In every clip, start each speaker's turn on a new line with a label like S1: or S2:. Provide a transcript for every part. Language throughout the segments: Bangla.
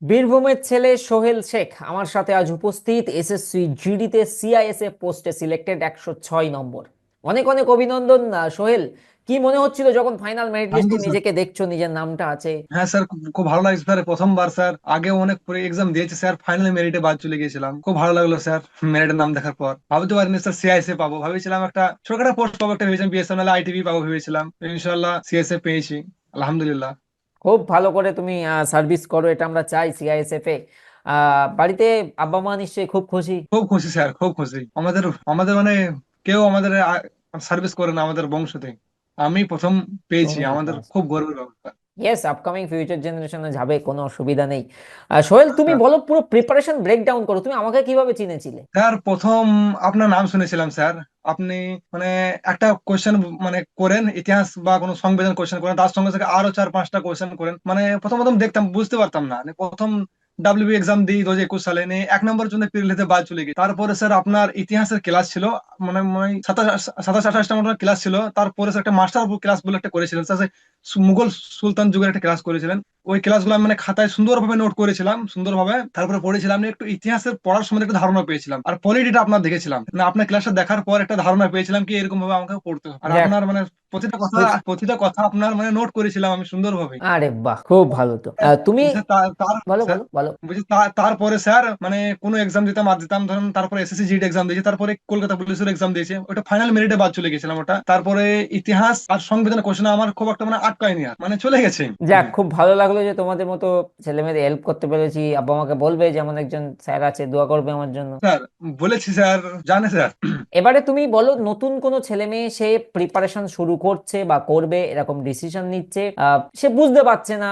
S1: বীরভূমের ছেলে সোহেল শেখ আমার সাথে আজ উপস্থিত। এসএসসি জিডিতে সিআইএসএফ পোস্টে সিলেক্টেড 106 নম্বর। অনেক অনেক অভিনন্দন সোহেল। কি মনে হচ্ছিল যখন ফাইনাল মেরিট
S2: থ্যাংক
S1: লিস্টে
S2: ইউ স্যার।
S1: নিজেকে দেখছো, নিজের নামটা আছে?
S2: হ্যাঁ স্যার, খুব ভালো লাগছে স্যার। প্রথমবার স্যার, আগে অনেক পরে এক্সাম দিয়েছি স্যার, ফাইনালি মেরিটে বাদ চলে গিয়েছিলাম। খুব ভালো লাগলো স্যার মেরিটের নাম দেখার পর। ভাবতে পারিনি স্যার সিআইএসএ পাবো, ভেবেছিলাম একটা ছোটখাটো পোস্ট পাবো, একটা ভেবেছিলাম বিএসএনএল আইটিভি পাবো ভেবেছিলাম। ইনশাল্লাহ সিআইএসএ পেয়েছি, আলহামদুলিল্লাহ।
S1: খুব ভালো করে তুমি সার্ভিস করো, এটা আমরা চাই সিআইএসএফ এ। বাড়িতে আব্বা মা নিশ্চয়ই খুব খুশি।
S2: খুব খুশি স্যার, খুব খুশি। আমাদের আমাদের মানে কেউ আমাদের সার্ভিস করে না আমাদের বংশতে, আমি প্রথম পেয়েছি,
S1: তুমি
S2: আমাদের খুব গর্বের ব্যাপার।
S1: ইয়েস, আপকামিং ফিউচার জেনারেশনে যাবে, কোনো অসুবিধা নেই। সোহেল, তুমি
S2: স্যার,
S1: বলো, পুরো প্রিপারেশন ব্রেকডাউন করো, তুমি আমাকে কিভাবে চিনেছিলে?
S2: স্যার প্রথম আপনার নাম শুনেছিলাম স্যার। আপনি মানে একটা কোয়েশ্চেন মানে করেন, ইতিহাস বা কোনো সংবিধান কোয়েশ্চেন করেন, তার সঙ্গে সঙ্গে আরো 4-5টা কোয়েশ্চেন করেন। মানে প্রথম প্রথম দেখতাম, বুঝতে পারতাম না। মানে প্রথম ডাব্লিউবি এক্সাম দিই 2021 সালে, নিয়ে 1 নম্বরের জন্য প্রিলিতে বাদ চলে গেছে। তারপরে স্যার আপনার ইতিহাসের ক্লাস ছিল, মানে মানে 27-28টা মতো ক্লাস ছিল। তারপরে স্যার একটা মাস্টার ক্লাস বলে একটা করেছিলেন স্যার, সে মুঘল সুলতান যুগের একটা ক্লাস করেছিলেন। ওই ক্লাসগুলো আমি মানে খাতায় সুন্দরভাবে নোট করেছিলাম, সুন্দরভাবে তারপরে পড়েছিলাম। নিয়ে একটু ইতিহাসের পড়ার সময় একটা ধারণা পেয়েছিলাম, আর পলিটিটা আপনার দেখেছিলাম, মানে আপনার ক্লাসটা দেখার পর একটা ধারণা পেয়েছিলাম কি এরকম ভাবে আমাকে পড়তে হবে। আর
S1: যাক,
S2: আপনার মানে প্রতিটা কথা,
S1: খুব
S2: প্রতিটা কথা আপনার মানে নোট করেছিলাম আমি সুন্দরভাবে।
S1: আরে বাহ, খুব ভালো তো। তুমি
S2: স্যার, তার তার
S1: বলো
S2: স্যার
S1: বলো বলো।
S2: বলছি তারপরে স্যার মানে কোনো এক্সাম দিতাম আর দিতাম, ধরুন তারপরে এসএসসি জিডি এক্সাম দিয়েছি, তারপরে কলকাতা পুলিশের এক্সাম দিয়েছি, ওটা ফাইনাল মেরিটে বাদ চলে গেছিলাম ওটা। তারপরে ইতিহাস আর সংবিধান কোশ্চেন আমার খুব একটা মানে আটকায়নি, আর মানে চলে গেছে।
S1: যাক, খুব ভালো লাগলো যে তোমাদের মতো ছেলে মেয়েদের হেল্প করতে পেরেছি। আব্বা আমাকে বলবে যেমন একজন স্যার আছে, দোয়া করবে আমার জন্য।
S2: স্যার বলেছি স্যার, জানে স্যার।
S1: এবারে তুমি বলো, নতুন কোনো ছেলে মেয়ে সে প্রিপারেশন শুরু করছে বা করবে, এরকম ডিসিশন নিচ্ছে, সে বুঝতে পারছে না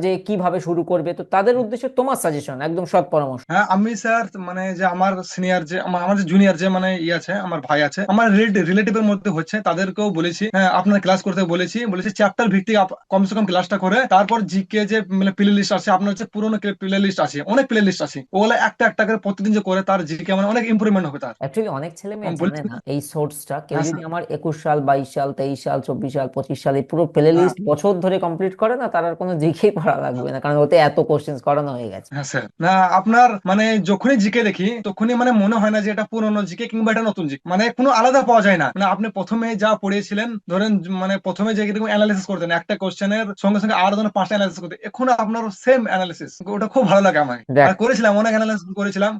S1: যে কিভাবে শুরু করবে, তো তাদের উদ্দেশ্যে তোমার সাজেশন, একদম সৎ পরামর্শ।
S2: হ্যাঁ আমি স্যার মানে যে আমার সিনিয়র যে আমার যে জুনিয়র যে মানে ইয়ে আছে, আমার ভাই আছে, আমার রিলেটিভের মধ্যে হচ্ছে, তাদেরকেও বলেছি হ্যাঁ আপনার ক্লাস করতে বলেছি। বলেছি চ্যাপ্টার ভিত্তিক কমসে কম ক্লাসটা করে, তারপর জিকে যে মানে প্লে লিস্ট আছে আপনার, হচ্ছে পুরোনো প্লে লিস্ট আছে, অনেক প্লে লিস্ট আছে, ওগুলো একটা একটা করে প্রতিদিন যে করে, তার জিকে মানে অনেক ইম্প্রুভমেন্ট হবে তার।
S1: অ্যাকচুয়ালি অনেক ছেলে মেয়ে
S2: আমি
S1: জানে
S2: বলেছি।
S1: না এই সোর্সটা। কেউ
S2: হ্যাঁ
S1: যদি
S2: স্যার।
S1: আমার 21 সাল, 22 সাল, 23 সাল, 24 সাল, 25 সাল এই পুরো প্লে
S2: হ্যাঁ
S1: লিস্ট বছর ধরে কমপ্লিট করে না, তার আর কোনো জিকেই পড়া লাগবে না, কারণ ওতে এত কোশ্চেন করানো হয়ে গেছে।
S2: হ্যাঁ স্যার, না আপনার মানে যখনই জিকে দেখি তখনই মানে মনে হয় না যে এটা পুরোনো জিকে কিংবা এটা নতুন জিকে, মানে কোনো আলাদা পাওয়া যায় না। মানে আপনি প্রথমে যা পড়িয়েছিলেন ধরেন, মানে প্রথমে যে এরকম অ্যানালিসিস করতেন একটা কোশ্চেনের সঙ্গে সঙ্গে আরো ধরেন 5টা অ্যানালিসিস করতেন, এখন আপনার সেম অ্যানালিসিস, ওটা খুব ভালো লাগে আমার।
S1: দেখ,
S2: আর করেছিলাম অনেক অ্যানালিসিস করেছিলাম।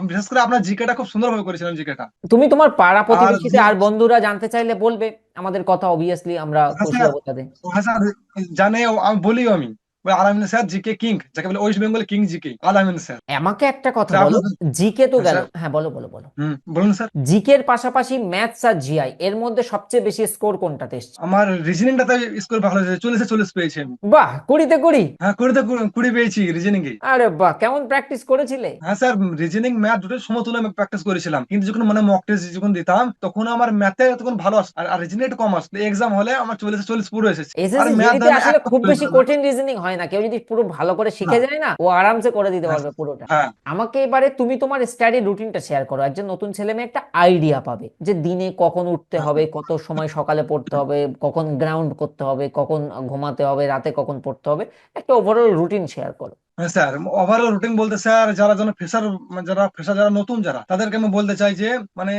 S2: বিশেষ করে আপনার জিকেটা খুব সুন্দরভাবে করেছিলেন, জিকেটা।
S1: তুমি তোমার পাড়া
S2: আর
S1: প্রতিবেশীতে আর বন্ধুরা জানতে চাইলে বলবে আমাদের কথা, অবভিয়াসলি আমরা
S2: হ্যাঁ
S1: খুশি
S2: স্যার,
S1: হবো তাদের।
S2: হ্যাঁ স্যার, জানে আমি বলিও আমি, আলামিন স্যার জিকে কিং, যাকে বলে ওয়েস্ট বেঙ্গল কিং জিকে, আলামিন স্যার।
S1: আমাকে একটা কথা
S2: স্যার
S1: বলো।
S2: আপনার।
S1: জিকে তো
S2: হ্যাঁ
S1: গেল,
S2: স্যার।
S1: হ্যাঁ বলো বলো বলো।
S2: বলুন স্যার।
S1: জিকের পাশাপাশি ম্যাথস আর জিআই এর মধ্যে সবচেয়ে বেশি স্কোর কোনটাতে এসছে?
S2: আমার রিজনিংটাতে স্কোর ভালো হয়েছে, 40-40 পেয়েছি আমি।
S1: বাহ, 20-20।
S2: হ্যাঁ, কুড়িতে 20 পেয়েছি রিজনিং এ।
S1: আরে বাহ, কেমন প্র্যাকটিস করেছিলে?
S2: হ্যাঁ স্যার, রিজনিং ম্যাথ দুটো সমতুল্য আমি প্র্যাকটিস করেছিলাম, কিন্তু যখন মানে মক টেস্ট যখন দিতাম তখন আমার ম্যাথে তখন ভালো আসতো, আর রিজনিং একটু কম আসতো। এক্সাম হলে আমার 40-40 পুরো এসেছে। আর
S1: এসএসসি
S2: ম্যাথ
S1: জিডিতে
S2: ধরেন
S1: আসলে
S2: একটা
S1: খুব বেশি
S2: হয়েছিল না।
S1: কঠিন রিজনিং হয় না, কেউ যদি পুরো ভালো করে শিখে
S2: না।
S1: যায় না, ও আরামসে করে দিতে
S2: হ্যাঁ।
S1: পারবে পুরোটা।
S2: হ্যাঁ।
S1: আমাকে এবারে তুমি তোমার স্টাডি রুটিনটা শেয়ার করো, একজন নতুন ছেলে মেয়ে একটা আইডিয়া পাবে যে দিনে কখন উঠতে
S2: হ্যাঁ।
S1: হবে, কত সময় সকালে পড়তে হবে, কখন গ্রাউন্ড করতে হবে, কখন ঘুমাতে হবে, রাতে কখন পড়তে হবে। একটা ওভারঅল রুটিন শেয়ার করো।
S2: হ্যাঁ স্যার, ওভারঅল রুটিন বলতে স্যার যারা যেন ফ্রেশার, যারা নতুন, যারা তাদেরকে আমি বলতে চাই যে মানে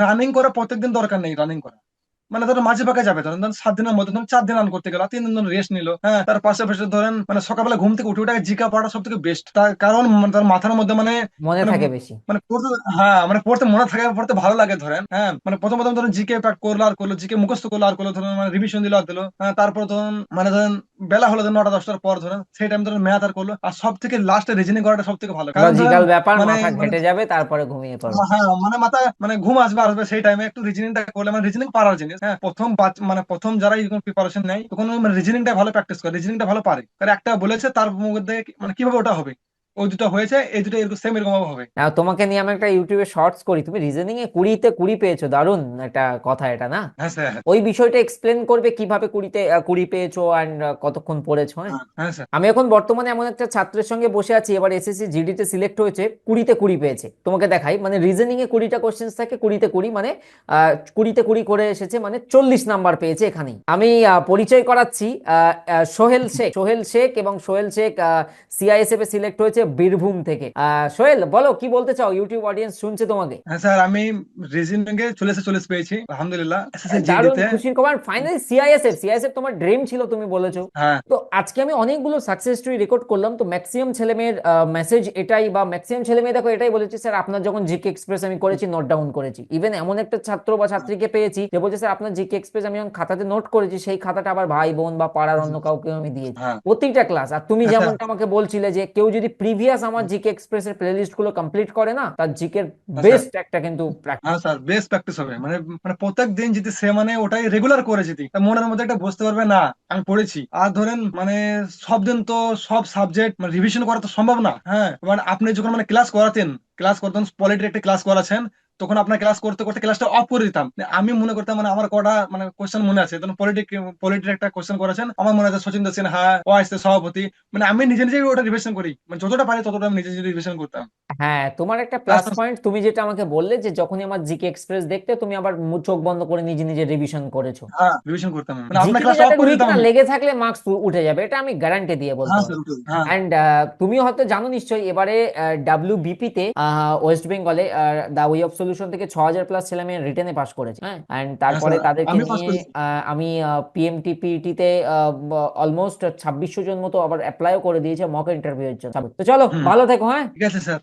S2: রানিং করা প্রত্যেকদিন দরকার নেই, রানিং করা মানে ধরো মাঝে পাকে যাবে, ধরেন 7 দিনের মধ্যে ধরুন 4 দিন রান করতে গেল, 3 দিন ধরুন রেস্ট নিল। হ্যাঁ, তার পাশাপাশি ধরেন মানে সকালবেলা ঘুম থেকে উঠে ওটাকে জিকা পড়া সব থেকে বেস্ট, তার কারণ তার মাথার মধ্যে মানে
S1: মনে
S2: মানে
S1: থাকে বেশি।
S2: মানে পড়তে, হ্যাঁ মানে পড়তে মনে থাকে, পড়তে ভালো লাগে ধরেন। হ্যাঁ মানে প্রথম প্রথম ধরুন জিকে প্যাক করলো আর করলো, জিকে মুখস্থ করলো আর করলো, ধরুন মানে রিভিশন দিলো আর দিলো। হ্যাঁ, তারপর ধরুন মানে ধরেন বেলা হলো ধরুন 9টা 10টার পর, ধরেন সেই টাইম ধরেন ম্যাথ আর করলো, আর সব থেকে লাস্টে রিজনিং করাটা সব থেকে ভালো, কারণ ধরেন
S1: লজিক্যাল ব্যাপার,
S2: মানে
S1: মাথা
S2: মানে
S1: ঘেটে যাবে, তারপরে ঘুমিয়ে পড়বে।
S2: হ্যাঁ মানে মাথা মানে ঘুম আসবে আসবে, সেই টাইমে একটু রিজনিংটা করলে, মানে রিজনিং পারার জিনিস। হ্যাঁ, মানে প্রথম যারা এরকম প্রিপারেশন নেয় তখন ওই মানে রিজনিংটা ভালো প্র্যাকটিস করে, রিজনিংটা ভালো পারে, কারণ একটা বলেছে তার মধ্যে মানে কিভাবে ওটা হবে, ওই দুটো হয়েছে, এই দুটো এরকম সেম এরকম ভাবে হবে।
S1: তোমাকে নিয়ে আমি একটা ইউটিউবে শর্টস করি, তুমি রিজনিং এ 20-তে 20 পেয়েছো, দারুণ একটা কথা এটা না?
S2: হ্যাঁ স্যার।
S1: ওই বিষয়টা এক্সপ্লেন করবে কিভাবে 20-তে 20 পেয়েছো অ্যান্ড কতক্ষণ পড়েছো? হ্যাঁ,
S2: হ্যাঁ হ্যাঁ স্যার।
S1: আমি এখন বর্তমানে এমন একটা ছাত্রের সঙ্গে বসে আছি, এবার এসএসসি জিডি তে সিলেক্ট হয়েছে, 20-তে 20 পেয়েছে। তোমাকে দেখাই, মানে রিজনিং এ 20টা কোশ্চেন্স থাকে, 20-তে 20 মানে 20-তে 20 করে এসেছে, মানে 40 নাম্বার পেয়েছে এখানেই। আমি পরিচয় করাচ্ছি, সোহেল শেখ, সোহেল শেখ, এবং Sohel Sheikh CISF A select হয়েছে বীরভূম থেকে। সোহেল, বলো কি বলতে চাও, ইউটিউব অডিয়েন্স শুনছে তোমাকে।
S2: হ্যাঁ স্যার, আমি রিজনিং এ চল্লিশ পেয়েছি আলহামদুলিল্লাহ, এসএসসি জিডি
S1: দারুণ
S2: তে।
S1: খুশির খবর, ফাইনালি সিআইএসএফ, সিআইএসএফ তোমার ড্রিম ছিল তুমি বলেছো।
S2: হ্যাঁ
S1: তো আজকে আমি অনেকগুলো সাকসেস স্টোরি রেকর্ড করলাম, তো ম্যাক্সিমাম ছেলেমেয়ের মেসেজ এটাই, বা ম্যাক্সিমাম ছেলেমেয়ে দেখো এটাই বলেছে, স্যার আপনার যখন জিকে এক্সপ্রেস আমি করেছি নোট ডাউন করেছি। ইভেন এমন একটা ছাত্র বা ছাত্রীকে পেয়েছি যে বলছে, স্যার আপনার জিকে এক্সপ্রেস আমি যখন খাতাতে নোট করেছি, সেই খাতাটা আবার ভাই বোন বা পাড়ার অন্য কাউকে আমি দিয়েছি,
S2: হ্যাঁ
S1: প্রতিটা ক্লাস। আর তুমি
S2: আচ্ছা।
S1: যেমনটা আমাকে বলছিলে যে কেউ যদি প্রিভিয়াস আমার জিকে এক্সপ্রেস এর প্লেলিস্ট গুলো কমপ্লিট করে না, তার জিকের
S2: আচ্ছা।
S1: বেস্ট একটা কিন্তু
S2: হ্যাঁ স্যার, বেস্ট প্র্যাকটিস হবে, মানে মানে প্রত্যেক দিন যদি সে মানে ওটাই রেগুলার করে, যদি তার মনের মধ্যে একটা বুঝতে পারবে না আমি পড়েছি। আর ধরেন মানে সব দিন তো সব সাবজেক্ট মানে রিভিশন করা তো সম্ভব না। হ্যাঁ, মানে আপনি যখন মানে ক্লাস করতেন পলিটির একটা ক্লাস করাছেন, তখন আপনার ক্লাস করতে করতে ক্লাসটা অফ করে দিতাম। আমি মনে করতাম মানে আমার কটা মানে কোশ্চেন মনে আছে, তখন পলিটির একটা কোশ্চেন করেছেন, আমার মনে আছে সচিন সিনহা, ও আসছে সভাপতি। মানে আমি নিজে নিজে ওটা রিভিশন করি, মানে যতটা পারি ততটা আমি নিজে নিজে রিভিশন করতাম।
S1: হ্যাঁ, তোমার একটা
S2: প্লাস
S1: প্লাস পয়েন্ট, তুমি যেটা আমাকে বললে যে যখনই আমার জিকে এক্সপ্রেস দেখতে তুমি আবার চোখ বন্ধ করে নিজে নিজে রিভিশন করেছো।
S2: হ্যাঁ রিভিশন করতাম, মানে আপনার
S1: জিকেতে
S2: ক্লাস অফ
S1: যাদের
S2: করে
S1: উইক
S2: দিতাম
S1: না
S2: আমি।
S1: লেগে থাকলে মার্কস উঠে যাবে, এটা আমি গ্যারান্টি দিয়ে বলতে
S2: হ্যাঁ
S1: পারি।
S2: স্যার ওটাই, হ্যাঁ।
S1: অ্যান্ড তুমিও হয়তো জানো নিশ্চয়ই, এবারে ডাব্লিউবিপি তে ওয়েস্ট বেঙ্গলে দা ওয়ে অফ সলিউশন থেকে 6,000+ ছেলে মেয়ে রিটেনে পাস করেছে। হ্যাঁ, অ্যান্ড
S2: হ্যাঁ
S1: তারপরে
S2: স্যার,
S1: তাদেরকে
S2: আমিও পাস
S1: নিয়ে
S2: করেছি।
S1: আমি পিএমটিপিটি তে অলমোস্ট 2600 জন মতো আবার অ্যাপ্লাইও করে দিয়েছে মক ইন্টারভিউ এর জন্য। তো চলো,
S2: হুম।
S1: ভালো থেকো, হ্যাঁ।
S2: ঠিক আছে স্যার।